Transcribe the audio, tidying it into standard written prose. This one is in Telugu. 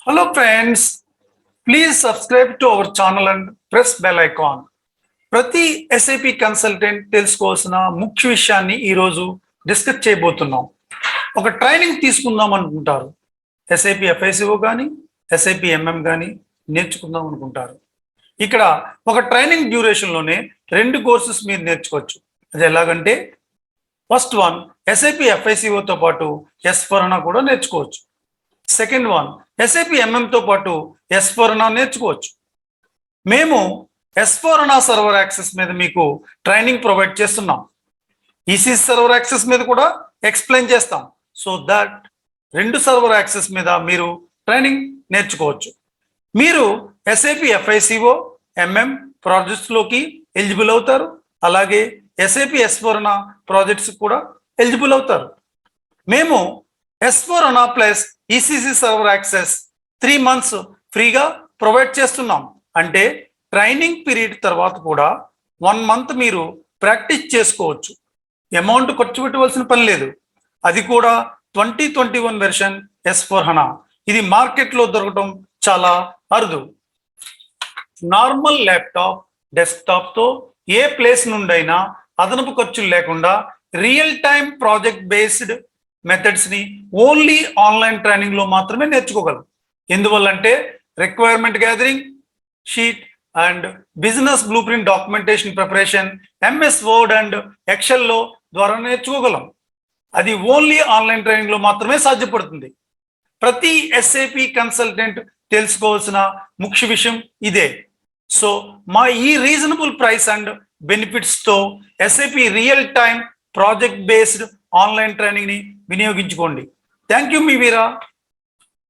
Hello friends, please subscribe to our channel and press bell icon. ప్రతి ఎస్ఏపి కన్సల్టెంట్ తెలుసుకోవాల్సిన ముఖ్య విషయాన్ని ఈరోజు డిస్కస్ చేయబోతున్నాం. ఒక ట్రైనింగ్ తీసుకుందాం అనుకుంటారు. ఎస్ఏపి ఎఫ్ఐసిఓ కానీ ఎస్ఏపి ఎంఎం కానీ నేర్చుకుందాం అనుకుంటారు. ఇక్కడ ఒక ట్రైనింగ్ డ్యూరేషన్లోనే 2 కోర్సెస్ మీరు నేర్చుకోవచ్చు. అది ఎలాగంటే ఫస్ట్ వన్ ఎస్ఏపి ఎఫ్ఐసిఓతో పాటు S4 HANA కూడా నేర్చుకోవచ్చు. సెకండ్ వన్ ఎస్ఏపి ఎంఎంతో పాటు S4 HANA నేర్చుకోవచ్చు. మేము S4 HANA సర్వర్ యాక్సెస్ మీద మీకు ట్రైనింగ్ ప్రొవైడ్ చేస్తున్నాం. ఈసీసీ సర్వర్ యాక్సెస్ మీద కూడా ఎక్స్ప్లెయిన్ చేస్తాం. సో దట్ 2 సర్వర్ యాక్సెస్ మీద మీరు ట్రైనింగ్ నేర్చుకోవచ్చు. మీరు ఎస్ఏపి ఎఫ్ఐసిఓ ఎంఎం ప్రాజెక్ట్స్లోకి ఎలిజిబుల్ అవుతారు. అలాగే ఎస్ఏపి S4 HANA ప్రాజెక్ట్స్ కూడా ఎలిజిబుల్ అవుతారు. మేము S4 HANA plus ECC server access 3 months ఫ్రీగా ప్రొవైడ్ చేస్తున్నాం. అంటే ట్రైనింగ్ పీరియడ్ తర్వాత కూడా 1 month మీరు ప్రాక్టీస్ చేసుకోవచ్చు. అమౌంట్ ఖర్చు పెట్టవలసిన పని లేదు. అది కూడా 2021 వెర్షన్ S4 HANA. ఇది మార్కెట్లో దొరకటం చాలా అరుదు. నార్మల్ ల్యాప్టాప్ డెస్క్టాప్తో ఏ ప్లేస్ నుండైనా అదనపు ఖర్చులు లేకుండా రియల్ టైం ప్రాజెక్ట్ బేస్డ్ మెథడ్స్ని ఓన్లీ ఆన్లైన్ ట్రైనింగ్లో మాత్రమే నేర్చుకోగలం. ఎందువల్లంటే requirement gathering sheet and business blueprint documentation preparation MS Word and ఎక్సెల్లో ద్వారా నేర్చుకోగలం. అది ఓన్లీ ఆన్లైన్ ట్రైనింగ్లో మాత్రమే సాధ్యపడుతుంది. ప్రతి ఎస్ఏపి కన్సల్టెంట్ తెలుసుకోవాల్సిన ముఖ్య విషయం ఇదే. సో మా ఈ రీజనబుల్ ప్రైస్ అండ్ బెనిఫిట్స్తో SAP real time project based online ట్రైనింగ్ని వినియోగించుకోండి. థ్యాంక్ యూ మీ వీరా.